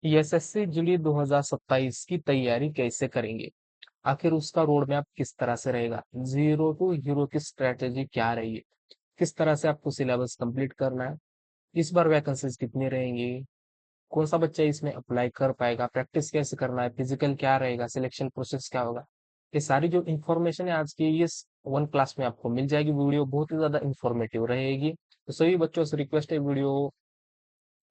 SSC GD 2027 की तैयारी कैसे करेंगे? आखिर उसका रोड मैप किस तरह से रहेगा? जीरो टू हीरो की स्ट्रेटेजी क्या रहेगी? किस तरह से आपको सिलेबस कंप्लीट करना है? इस बार वैकेंसीज कितनी रहेंगी? कौन सा बच्चा इसमें अप्लाई कर पाएगा? प्रैक्टिस कैसे करना है? फिजिकल क्या रहेगा? सिलेक्शन प्रोसेस क्या होगा? ये सारी जो इन्फॉर्मेशन है आज की ये वन क्लास में आपको मिल जाएगी। वीडियो बहुत ही ज्यादा इंफॉर्मेटिव रहेगी। तो सभी बच्चों से रिक्वेस्ट है, वीडियो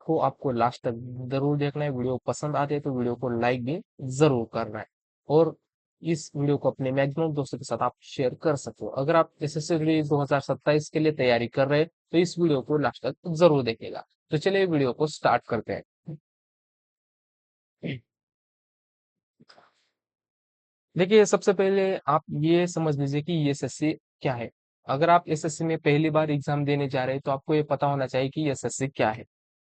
को आपको लास्ट तक जरूर देखना है। वीडियो पसंद आते है तो वीडियो को लाइक भी जरूर करना है। और इस वीडियो को अपने मैक्सिमम दोस्तों के साथ आप शेयर कर सकते हो। अगर आप एसएससी 2027 के लिए तैयारी कर रहे हैं तो इस वीडियो को लास्ट तक जरूर देखेगा। तो चलिए वीडियो को स्टार्ट करते हैं। देखिए, सबसे पहले आप ये समझ लीजिए कि एसएससी क्या है। अगर आप एसएससी में पहली बार एग्जाम देने जा रहे हैं तो आपको ये पता होना चाहिए कि एसएससी क्या है।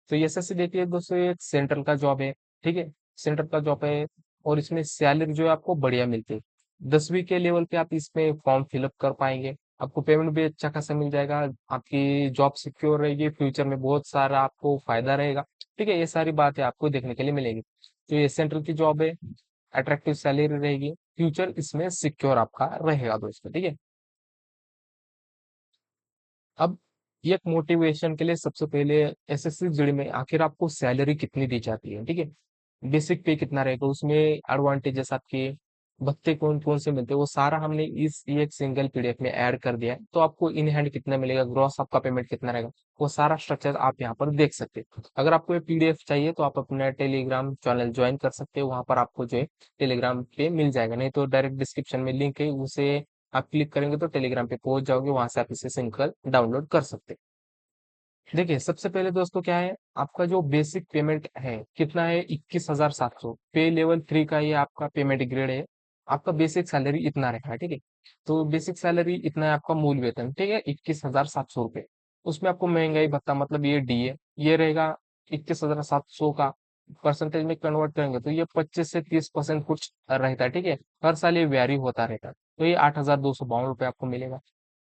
तो एसएससी देखिए दोस्तों, ये एक सेंट्रल का जॉब है। ठीक है, सेंट्रल का जॉब है और इसमें सैलरी जो है आपको बढ़िया मिलती है। 10वीं के लेवल पे आप इसमें फॉर्म फिलअप कर पाएंगे। आपको पेमेंट भी अच्छा खासा मिल जाएगा। आपकी जॉब सिक्योर रहेगी, फ्यूचर में बहुत सारा आपको फायदा रहेगा। ठीक है, ये सारी बातें आपको देखने के लिए मिलेगी। तो ये सेंट्रल की जॉब है, अट्रैक्टिव सैलरी रहेगी, फ्यूचर इसमें सिक्योर आपका रहेगा दोस्तों। ठीक है, अब ये एक मोटिवेशन के लिए सबसे पहले एसएससी जीडी में आखिर आपको सैलरी कितनी दी जाती है। ठीक है, बेसिक पे कितना रहेगा, उसमें एडवांटेजेस आपके भत्ते कौन कौन से मिलते हैं, वो सारा हमने इस एक सिंगल पीडीएफ में ऐड कर दिया है। तो आपको इन हैंड कितना मिलेगा, ग्रॉस आपका पेमेंट कितना रहेगा, वो सारा स्ट्रक्चर आप यहाँ पर देख सकते हैं। अगर आपको ये पीडीएफ चाहिए तो आप अपना टेलीग्राम चैनल ज्वाइन कर सकते हो। वहां पर आपको जो है टेलीग्राम पे मिल जाएगा, नहीं तो डायरेक्ट डिस्क्रिप्शन में लिंक है, उसे आप क्लिक करेंगे तो टेलीग्राम पे पहुंच जाओगे, वहां से आप इसे सिंपल डाउनलोड कर सकते हैं। देखिए, सबसे पहले दोस्तों क्या है, आपका जो बेसिक पेमेंट है कितना है, 21,700। पे लेवल 3 का ये आपका पेमेंट ग्रेड है। आपका बेसिक सैलरी इतना रहेगा। ठीक है, तो बेसिक सैलरी इतना है आपका मूल वेतन। ठीक है, 21,700 रुपये। उसमें आपको महंगाई भत्ता मतलब ये डी है, ये रहेगा 21,700 का। परसेंटेज में कन्वर्ट करेंगे तो ये 25 से 30% कुछ रहता है। ठीक है, हर साल ये वेरी होता रहता है। तो ये 8,252 रुपये आपको मिलेगा।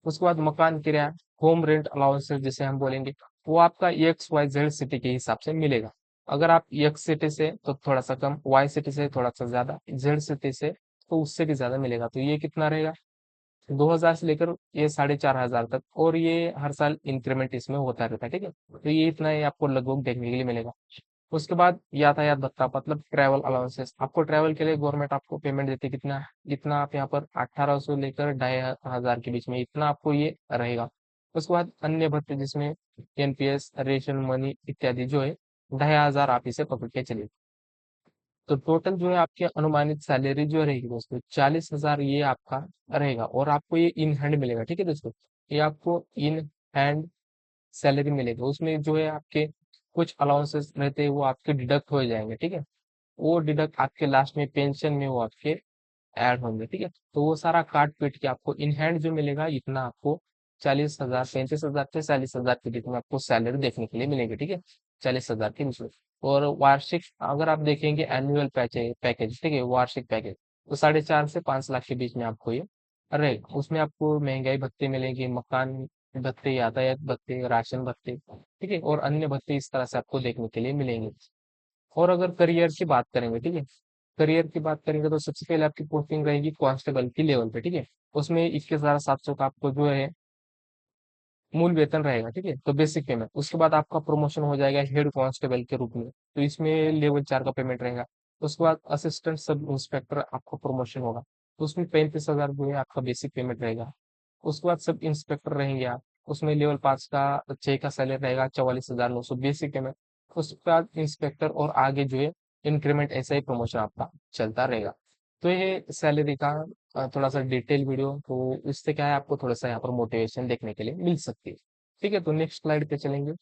उसके बाद मकान किराया, होम रेंट अलाउंसेस जिसे हम बोलेंगे, वो आपका एक्स वाई जेड सिटी के हिसाब से मिलेगा। अगर आप एक्स सिटी से तो थोड़ा सा कम, वाई सिटी से थोड़ा सा ज्यादा, जेड सिटी से तो उससे भी ज्यादा मिलेगा। तो ये कितना रहेगा, 2,000 से लेकर ये 4,500 तक, और ये हर साल इंक्रीमेंट इसमें होता रहता है। ठीक है, तो ये इतना ही आपको लगभग देखने के लिए मिलेगा। उसके बाद यातायात भत्ता मतलब ट्रैवल अलाउंसेस, आपको ट्रैवल के लिए गवर्नमेंट आपको पेमेंट देती है। कितना, इतना आप यहाँ पर 1800 लेकर 2,500 के बीच में इतना आपको ये रहेगा। उसके बाद अन्य भत्ते जिसमें एनपीएस, रेशन मनी इत्यादि जो है, 2,500 आप इसे पकड़ के चलिए। तो टोटल जो है आपकी अनुमानित सैलरी जो रहेगी दोस्तों 40,000 ये आपका रहेगा। और आपको ये इन हैंड मिलेगा। ठीक है दोस्तों, ये आपको इन हैंड सैलरी मिलेगा। उसमें जो है आपके कुछ अलाउंसेस रहते हैं, वो आपके डिडक्ट हो जाएंगे। ठीक है, वो डिडक्ट आपके लास्ट में पेंशन में वो आपके ऐड होंगे। ठीक है, तो वो सारा काट पीट के आपको इन हैंड जो मिलेगा इतना आपको 40,000, 35,000 से 40,000 के बीच में आपको सैलरी देखने के लिए मिलेगी। ठीक है, 40,000 के बीच में। और वार्षिक अगर आप देखेंगे एनुअल पैकेज पैकेज ठीक है, वार्षिक पैकेज तो 4.5 से 5 लाख के बीच में आपको ये रहेगा। उसमें आपको महंगाई भत्ते मिलेंगे, मकान भत्ते, यातायात भत्ते, राशन भत्ते, ठीक है, और अन्य भत्ते इस तरह से आपको देखने के लिए मिलेंगे। और अगर करियर की बात करेंगे, ठीक है, करियर की बात करेंगे तो सबसे पहले आपकी पोस्टिंग रहेगी कांस्टेबल की लेवल पे। ठीक है, उसमें 21,700 का आपको जो है मूल वेतन रहेगा। ठीक है, तो बेसिक पेमेंट। उसके बाद आपका प्रमोशन हो जाएगा हेड कांस्टेबल के रूप में, तो इसमें लेवल 4 का पेमेंट रहेगा। उसके बाद असिस्टेंट सब इंस्पेक्टर आपका प्रमोशन होगा, तो उसमें 35,000 जो है आपका बेसिक पेमेंट रहेगा। उसके बाद सब इंस्पेक्टर रहेंगे आप, उसमें लेवल 5 का 6 का सैलरी रहेगा 44,900 बेसिक पेमेंट। उसके बाद इंस्पेक्टर और आगे जो है इंक्रीमेंट, ऐसा ही प्रमोशन आपका चलता रहेगा। तो ये सैलरी का थोड़ा सा डिटेल वीडियो, तो इससे क्या है आपको थोड़ा सा यहाँ पर मोटिवेशन देखने के लिए मिल सकती है। ठीक है, तो नेक्स्ट स्लाइड पे चलेंगे।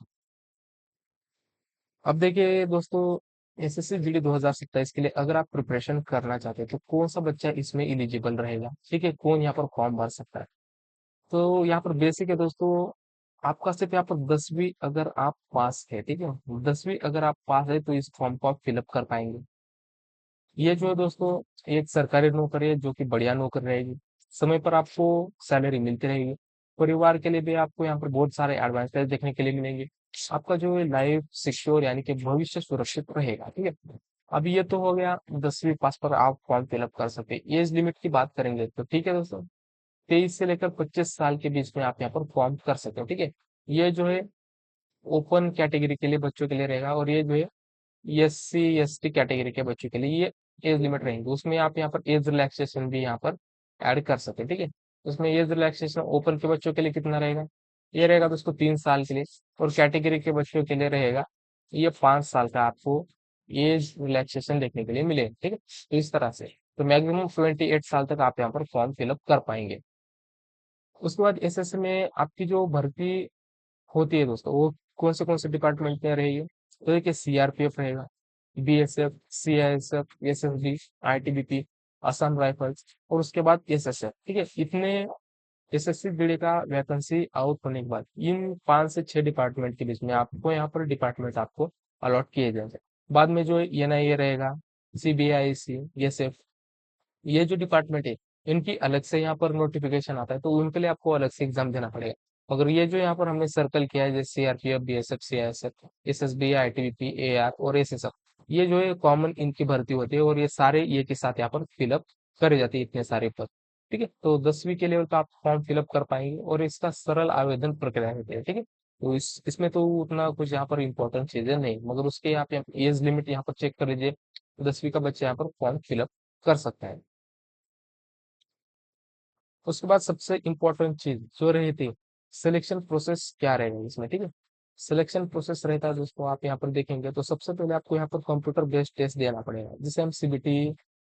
अब देखिए दोस्तों, एसएससी जीडी 2027 के लिए अगर आप प्रिपरेशन करना चाहते हैं तो कौन सा बच्चा इसमें एलिजिबल रहेगा, ठीक है, कौन यहाँ पर फॉर्म भर सकता है। तो यहाँ पर बेसिक है दोस्तों, आपका सिर्फ यहाँ पर 10वीं अगर आप पास है, ठीक है, 10वीं अगर आप पास है तो इस फॉर्म को आप फिलअप कर पाएंगे। ये जो है दोस्तों, एक सरकारी नौकरी है जो कि बढ़िया नौकरी रहेगी, समय पर आपको सैलरी मिलती रहेगी। परिवार के लिए भी आपको यहाँ पर बहुत सारे एडवांटेज देखने के लिए मिलेंगे। आपका जो है लाइफ सिक्योर यानी कि भविष्य सुरक्षित रहेगा। ठीक है, अब ये तो हो गया 10वीं पास पर आप फॉर्म फिलअप कर सकते हैं। एज लिमिट की बात करेंगे तो ठीक है दोस्तों, 23 से लेकर 25 साल के बीच में आप यहाँ पर फॉर्म कर सकते हो। ठीक है, ये जो है ओपन कैटेगरी के लिए बच्चों के लिए रहेगा, और ये जो है SC ST कैटेगरी के बच्चों के लिए ये एज लिमिट रहेंगे। उसमें आप यहाँ पर एज रिलैक्सेशन भी यहाँ पर ऐड कर सकते हैं। ठीक है, उसमें एज रिलैक्सेशन ओपन के बच्चों के लिए कितना रहेगा, ये रहेगा दोस्तों 3 साल के लिए, और कैटेगरी के बच्चों के लिए रहेगा ये 5 साल का आपको एज रिलैक्सेशन देखने के लिए मिलेगा। ठीक है, तो इस तरह से तो मैक्सिमम 28 साल तक आप यहाँ पर फॉर्म फिलअप कर पाएंगे। उसके बाद एसएससी में आपकी जो भर्ती होती है दोस्तों, वो कौन से डिपार्टमेंट में रहेगी, तो देखिए सीआरपीएफ रहेगा, BSF, CISF, SSB, ITBP, Assam rifles, और उसके बाद एसएसएफ। ठीक है, इतने एसएससी जीडी का वैकेंसी आउट होने के बाद इन 5 से 6 डिपार्टमेंट के बीच में आपको यहाँ पर डिपार्टमेंट आपको अलॉट किए जाएंगे। बाद में जो एनआईए रहेगा, सीबीआईसी, एसएफ, ये जो डिपार्टमेंट है इनकी अलग से यहाँ पर नोटिफिकेशन आता है, तो उनके लिए आपको अलग से एग्जाम देना पड़ेगा। मगर ये जो यहाँ पर हमने सर्कल किया है, जैसे CRPF, BSF, CISF, SSB, ITBP, AR और एसएसएफ, ये जो है कॉमन इनकी भर्ती होती है, और ये सारे ये के साथ यहाँ पर फिलअप करे जाते हैं इतने सारे पद। ठीक है, तो 10वीं के लेवल का आप फॉर्म फिलअप कर पाएंगे, और इसका सरल आवेदन प्रक्रिया होती है। ठीक है, तो इसमें तो उतना कुछ यहाँ पर इंपॉर्टेंट चीजें नहीं, मगर उसके आप एज लिमिट यहाँ पर चेक कर लीजिए, 10वीं का बच्चा यहाँ पर फॉर्म फिलअप कर सकता है। उसके बाद सबसे इम्पोर्टेंट चीज जो रही थी, सिलेक्शन प्रोसेस क्या रहेगा इसमें। ठीक है, सिलेक्शन प्रोसेस रहता है दोस्तों, आप यहाँ पर देखेंगे तो सबसे पहले आपको यहाँ पर कंप्यूटर बेस्ड टेस्ट देना पड़ेगा, जिसे हम सीबीटी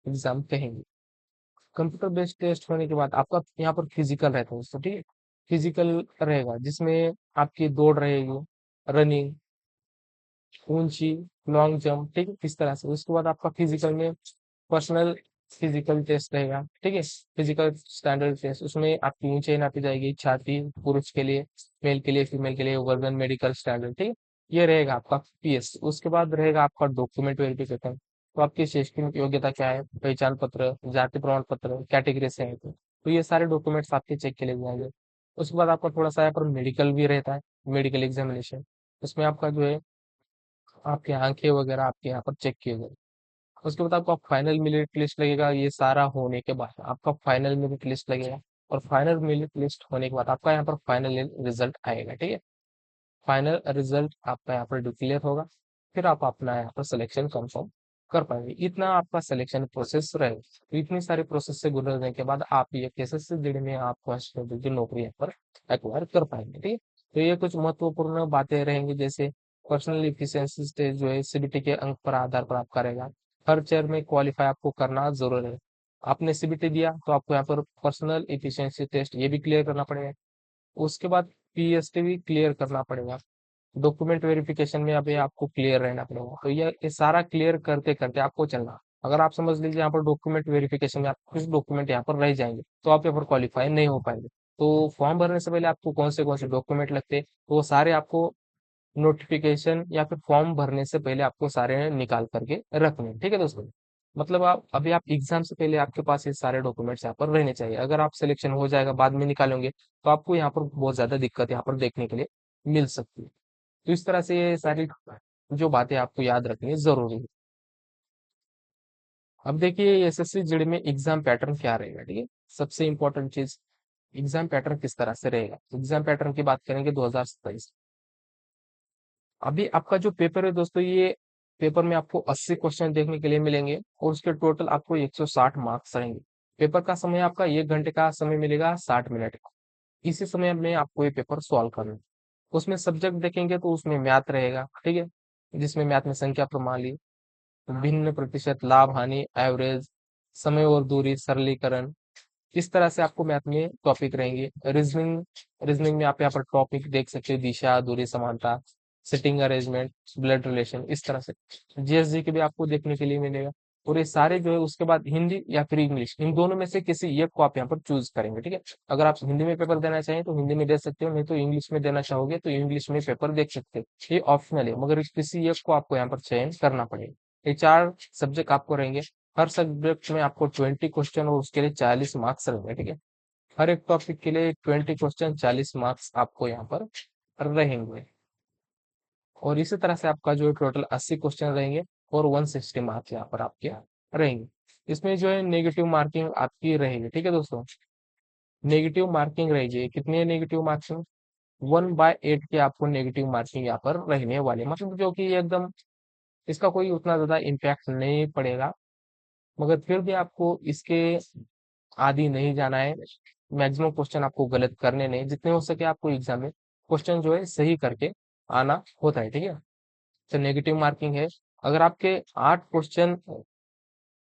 एग्जाम कहेंगे। कंप्यूटर बेस्ड टेस्ट होने के बाद आपका यहाँ पर फिजिकल रहता है दोस्तों। ठीक है, फिजिकल रहेगा जिसमें आपकी दौड़ रहेगी, रनिंग, ऊंची, लॉन्ग जंप। ठीक है, इस तरह से उसके बाद आपका फिजिकल में पर्सनल फिजिकल टेस्ट रहेगा। ठीक है, फिजिकल स्टैंडर्ड टेस्ट, उसमें आपकी ऊंचाई नापी जाएगी, छाती, पुरुष के लिए, मेल के लिए, फीमेल के लिए, वजन, मेडिकल स्टैंडर्ड। ठीक है, ये रहेगा आपका पीएस। उसके बाद रहेगा आपका डॉक्यूमेंट वेरिफिकेशन, तो आपकी शैक्षणिक योग्यता क्या है, पहचान पत्र, जाति प्रमाण पत्र, कैटेगरी से है तो ये सारे डॉक्यूमेंट्स आपके चेक के लिए जाएंगे। उसके बाद आपका थोड़ा सा यहाँ पर मेडिकल भी रहता है, मेडिकल एग्जामिनेशन, उसमें आपका जो है आपकी आंखें वगैरह आपके यहाँ पर चेक किए गए। उसके बाद आपका फाइनल मेरिट लिस्ट लगेगा, ये सारा होने के बाद आपका फाइनल मेरिट लिस्ट लगेगा, और फाइनल मेरिट लिस्ट होने के बाद आपका यहाँ पर फाइनल रिजल्ट आएगा। ठीक है, फाइनल रिजल्ट आपका यहाँ पर डिक्लेयर होगा, फिर आप अपना यहाँ पर सिलेक्शन कंफर्म कर पाएंगे। इतना आपका सिलेक्शन प्रोसेस रहेगा। तो इतनी सारे प्रोसेस से गुजरने के बाद आप ये केसेस से जुड़े में आप कांस्टेबल की नौकरी यहाँ पर एक्वायर कर पाएंगे। ठीक है, तो ये कुछ महत्वपूर्ण बातें रहेंगी, जैसे पर्सनल इफिशियंसी टेस्ट जो है सीबीटी के अंक पर आधार पर आपका रहेगा। हर चेयर में क्वालिफाई आपको करना जरूरी है। आपने सीबीटी दिया तो आपको यहाँ पर पर्सनल इफिशियंसी टेस्ट ये भी क्लियर करना पड़ेगा। उसके बाद पीएसटी भी क्लियर करना पड़ेगा। डॉक्यूमेंट वेरिफिकेशन में अभी आपको क्लियर रहना पड़ेगा। तो ये सारा क्लियर करते करते आपको चलना, अगर आप समझ लीजिए यहाँ पर डॉक्यूमेंट वेरिफिकेशन में आप कुछ डॉक्यूमेंट यहाँ पर रह जाएंगे तो आप यहाँ पर क्वालिफाई नहीं हो पाएंगे। तो फॉर्म भरने से पहले आपको कौन से डॉक्यूमेंट लगते हैं, तो वो सारे आपको नोटिफिकेशन या फिर फॉर्म भरने से पहले आपको सारे निकाल करके रखने हैं। ठीक है दोस्तों, मतलब आप अभी आप एग्जाम से पहले आपके पास ये सारे डॉक्यूमेंट्स यहाँ पर रहने चाहिए। अगर आप सिलेक्शन हो जाएगा बाद में निकालेंगे तो आपको यहाँ पर बहुत ज्यादा दिक्कत यहाँ पर देखने के लिए मिल सकती है। तो इस तरह से ये सारी जो बातें आपको याद रखनी जरूरी है। अब देखिए एसएससी जीडी में एग्जाम पैटर्न क्या रहेगा। ठीक है, सबसे इंपॉर्टेंट चीज, एग्जाम पैटर्न किस तरह से रहेगा। एग्जाम पैटर्न की बात करेंगे 2027, अभी आपका जो पेपर है दोस्तों, ये पेपर में आपको 80 क्वेश्चन देखने के लिए मिलेंगे, और उसके टोटल आपको 160 मार्क्स रहेंगे। पेपर का समय आपका 1 घंटे का समय मिलेगा, 60 मिनट का। इसी समय में आपको ये पेपर सॉल्व करना है। उसमें सब्जेक्ट देखेंगे तो उसमें मैथ रहेगा। ठीक है, जिसमें मैथ में संख्या प्रणाली, भिन्न प्रतिशत, लाभ हानि, एवरेज, समय और दूरी, सरलीकरण, इस तरह से आपको मैथ में टॉपिक रहेंगे। रीजनिंग, रीजनिंग में आप यहाँ पर टॉपिक देख सकते हो, दिशा, दूरी, समानता, सिटिंग अरेंजमेंट, ब्लड रिलेशन, इस तरह से। जीएसजी के भी आपको देखने के लिए मिलेगा। और ये सारे जो है उसके बाद हिंदी या फिर इंग्लिश, इन दोनों में से किसी एक को आप यहाँ पर चूज करेंगे। ठीक है, अगर आप हिंदी में पेपर देना चाहें तो हिंदी में दे सकते हो, नहीं तो इंग्लिश में देना चाहोगे तो इंग्लिश में पेपर देख सकते हो। ये ऑप्शनल है, मगर किसी एक को आपको यहाँ पर चयन करना पड़ेगा। ये 4 सब्जेक्ट आपको रहेंगे। हर सब्जेक्ट में आपको 20 क्वेश्चन और उसके लिए 40 मार्क्स रहेंगे। ठीक है, हर एक टॉपिक के लिए 20 क्वेश्चन, 40 मार्क्स आपको यहाँ पर रहेंगे। और इसी तरह से आपका जो टोटल 80 क्वेश्चन रहेंगे और 160 मार्क्स यहाँ पर आपके रहेंगे। इसमें जो है नेगेटिव मार्किंग आपकी रहेगी, ठीक है दोस्तों। नेगेटिव मार्किंग रहेगी, कितनी है नेगेटिव मार्किंग? 1/8 की आपको नेगेटिव मार्किंग यहाँ पर रहने वाली है। मतलब जो कि एकदम इसका कोई उतना ज्यादा इम्पैक्ट नहीं पड़ेगा, मगर फिर भी आपको इसके आदि नहीं जाना है। मैक्सिमम क्वेश्चन आपको गलत करने नहीं, जितने हो सके आपको एग्जाम में क्वेश्चन जो है सही करके आना होता है, ठीक है। तो नेगेटिव मार्किंग है। अगर आपके 8 क्वेश्चन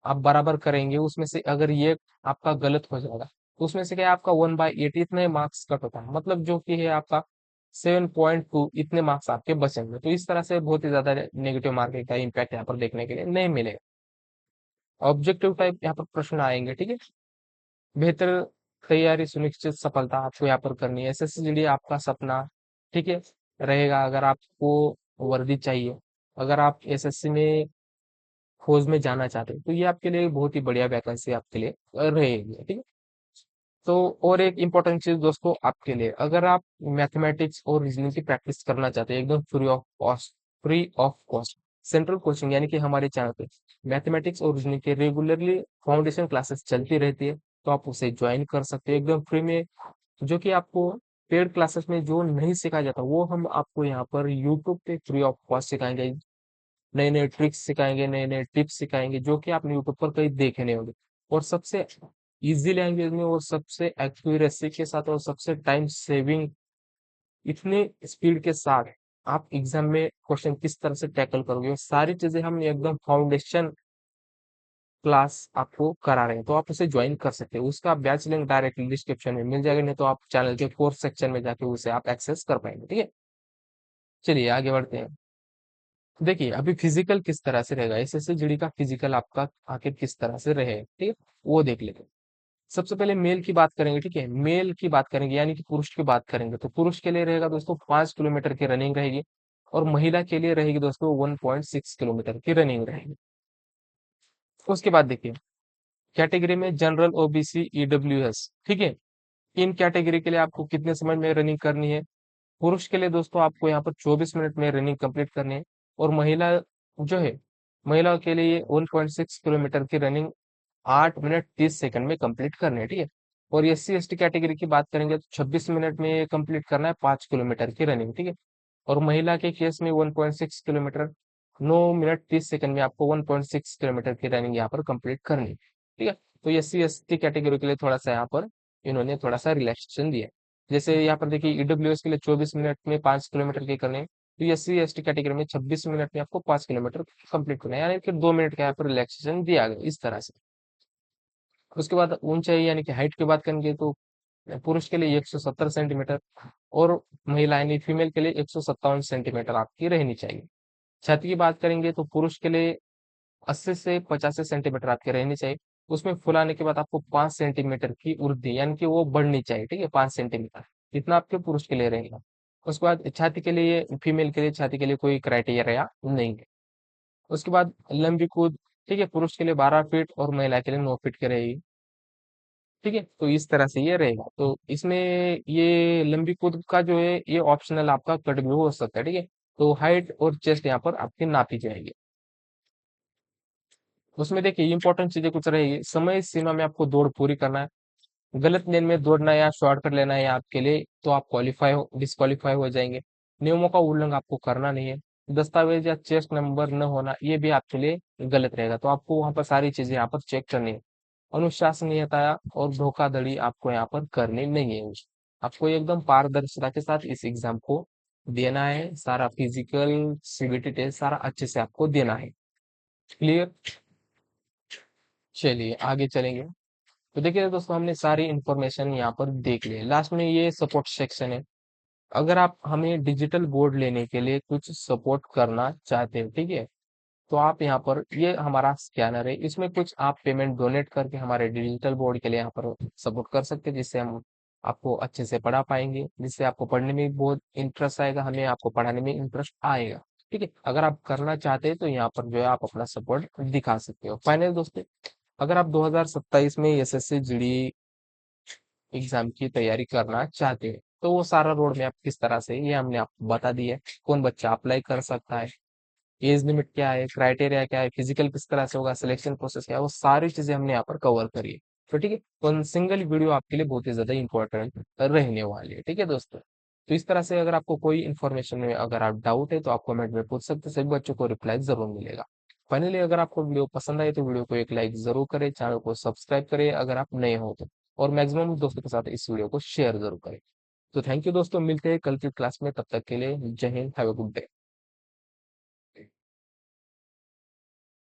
आप बराबर करेंगे, उसमें से अगर ये आपका गलत हो जाएगा तो उसमें से क्या है, आपका 1/8 इतने मार्क्स कट होता है, मतलब जो कि है आपका 7.2 इतने मार्क्स आपके बचेंगे। तो इस तरह से बहुत ही ज्यादा नेगेटिव मार्किंग का इम्पैक्ट यहाँ पर देखने के लिए नहीं मिलेगा। ऑब्जेक्टिव टाइप यहाँ पर प्रश्न आएंगे, ठीक है। बेहतर तैयारी सुनिश्चित सफलता आपको यहाँ पर करनी है। एसएससी आपका सपना, ठीक है, रहेगा। अगर आपको वर्दी चाहिए, अगर आप एसएससी में खोज में जाना चाहते हैं, तो ये आपके लिए बहुत ही बढ़िया वैकेंसी आपके लिए रहेगी, ठीक है। तो और एक इम्पोर्टेंट चीज दोस्तों आपके लिए, अगर आप मैथमेटिक्स और रीजनिंग की प्रैक्टिस करना चाहते हैं एकदम free of cost central coaching यानी कि हमारे चैनल पे मैथमेटिक्स और रीजनिंग के रेगुलरली फाउंडेशन क्लासेस चलती रहती है, तो आप उसे ज्वाइन कर सकते हैं एकदम फ्री में। जो कि आपको पेड क्लासेस में जो नहीं सिखाया जाता वो हम आपको यहाँ पर यूट्यूब पे फ्री ऑफ कॉस्ट सिखाएंगे। नए नए ट्रिक्स सिखाएंगे, नए नए टिप्स सिखाएंगे, जो कि आपने यूट्यूब पर कहीं देखे नहीं होंगे। और सबसे इजी लैंग्वेज में और सबसे एक्यूरेसी के साथ और सबसे टाइम सेविंग इतने स्पीड के साथ आप एग्जाम में क्वेश्चन किस तरह से टैकल करोगे, वो सारी चीजें हम एकदम फाउंडेशन क्लास आपको करा रहे हैं। तो आप उसे ज्वाइन कर सकते हैं, उसका बैच लिंक डायरेक्टली डिस्क्रिप्शन में मिल जाएगा, नहीं तो आप चैनल के कोर्स सेक्शन में जाके उसे आप एक्सेस कर पाएंगे, ठीक है। चलिए आगे बढ़ते हैं। देखिए अभी फिजिकल किस तरह से रहेगा, एसएससी जीडी का फिजिकल आपका आखिर किस तरह से रहे, ठीक है, वो देख लेते हैं। सबसे पहले मेल की बात करेंगे, ठीक है, मेल की बात करेंगे यानी कि पुरुष की बात करेंगे, तो पुरुष के लिए रहेगा दोस्तों 5 किलोमीटर की रनिंग रहेगी, और महिला के लिए रहेगी दोस्तों 1.6 किलोमीटर की रनिंग रहेगी। उसके बाद देखिए कैटेगरी में जनरल, ओबीसी, ईडब्ल्यूएस, ठीक है, इन कैटेगरी के लिए आपको कितने समय में रनिंग करनी है? पुरुष के लिए दोस्तों आपको यहाँ पर 24 मिनट में रनिंग कंप्लीट करनी है, और महिला जो है, महिला के लिए 1.6 किलोमीटर की रनिंग 8 मिनट 30 सेकंड में कंप्लीट करनी है, ठीक है। और SC ST कैटेगरी की बात करेंगे तो 26 मिनट में कंप्लीट करना है 5 किलोमीटर की रनिंग, ठीक है। और महिला के केस में 1.6 किलोमीटर 9 मिनट 30 सेकंड में आपको 1.6 किलोमीटर की रनिंग यहाँ पर कंप्लीट करनी है, ठीक है। तो SC ST कैटेगरी के लिए थोड़ा सा यहाँ पर इन्होंने थोड़ा सा रिलैक्सेशन दिया है। जैसे यहाँ पर देखिए ईडब्ल्यूएस के लिए 24 मिनट में 5 किलोमीटर की करनी है, तो SC ST कैटेगरी में 26 मिनट में आपको 5 किलोमीटर कंप्लीट करना है, यानी कि 2 मिनट का यहाँ पर रिलैक्सेशन दिया गया इस तरह से। उसके बाद ऊंचाई यानी कि हाइट की बात करेंगे तो पुरुष के लिए 170 सेंटीमीटर, और महिला यानी फीमेल के लिए 157 सेंटीमीटर आपकी रहनी चाहिए। छाती की बात करेंगे तो पुरुष के लिए 80 से 85 सेंटीमीटर आपके रहनी चाहिए। उसमें फुलाने के बाद आपको 5 सेंटीमीटर की वृद्धि यानी कि वो बढ़नी चाहिए, ठीक है, 5 सेंटीमीटर इतना आपके पुरुष के लिए रहेगा। उसके बाद छाती के लिए, फीमेल के लिए छाती के लिए कोई क्राइटेरिया नहीं है। उसके बाद लंबी कूद, ठीक है, पुरुष के लिए 12 फीट और महिला के लिए 9 फीट की रहेगी, ठीक है। तो इस तरह से ये रहेगा। तो इसमें ये लंबी कूद का जो है ये ऑप्शनल आपका कट भी हो सकता है, ठीक है। तो हाइट और चेस्ट यहाँ पर आपकी नापी जाएगी। उसमें देखिए इंपॉर्टेंट चीजें कुछ रहेगी, समय सीमा में आपको दौड़ पूरी करना है। गलत लेन में दौड़ना या शॉर्टकट लेना है आपके लिए तो आप क्वालिफाई हो डिस्क्वालीफाई हो जाएंगे। नियमों का उल्लंघन आपको करना नहीं है। दस्तावेज या चेस्ट नंबर न होना ये भी आपके लिए गलत रहेगा, तो आपको वहां पर सारी चीजें यहाँ पर चेक करनी है। अनुशासनीयता और धोखाधड़ी आपको यहाँ पर करनी नहीं है। आपको एकदम पारदर्शिता के साथ इस एग्जाम को देना है, सारा फिजिकल सीबीटी टेस्ट सारा अच्छे से आपको देना है। क्लियर? चलिए आगे चलेंगे। तो देखिए दोस्तों हमने सारी इंफॉर्मेशन यहाँ पर देख ली। लास्ट में ये सपोर्ट सेक्शन है। अगर आप हमें डिजिटल बोर्ड लेने के लिए कुछ सपोर्ट करना चाहते हो, ठीक है, तो आप यहाँ पर ये हमारा स्कैनर है, इसमें कुछ आप पेमेंट डोनेट करके हमारे डिजिटल बोर्ड के लिए यहाँ पर सपोर्ट कर सकते हैं, जिससे हम आपको अच्छे से पढ़ा पाएंगे, जिससे आपको पढ़ने में बहुत इंटरेस्ट आएगा, हमें आपको पढ़ाने में इंटरेस्ट आएगा, ठीक है। अगर आप करना चाहते हैं तो यहाँ पर जो है आप अपना सपोर्ट दिखा सकते हो। फाइनल दोस्तों, अगर आप 2027 में एसएससी जीडी एग्जाम की तैयारी करना चाहते हैं तो वो सारा रोड मैप किस तरह से, ये हमने आपको बता दिया है। कौन बच्चा अप्लाई कर सकता है, एज लिमिट क्या है, क्राइटेरिया क्या है, फिजिकल किस तरह से होगा, सिलेक्शन प्रोसेस क्या है, वो सारी चीजें हमने यहाँ पर कवर करी है। तो ठीक है, तो सिंगल वीडियो आपके लिए बहुत ही ज्यादा इंपॉर्टेंट रहने वाली है। ठीक है दोस्तों, तो इस तरह से अगर आपको कोई इन्फॉर्मेशन में अगर आप डाउट है तो आप कमेंट में पूछ सकते हैं, सभी बच्चों को रिप्लाई जरूर मिलेगा। फाइनली अगर आपको वीडियो पसंद आए तो वीडियो को एक लाइक जरूर करें, चैनल को सब्सक्राइब करें अगर आप नए हो तो, और मैक्सिमम दोस्तों के साथ इस वीडियो को शेयर जरूर करें। तो थैंक यू दोस्तों, मिलते हैं कल की क्लास में, तब तक के लिए जय Hind, have a good day.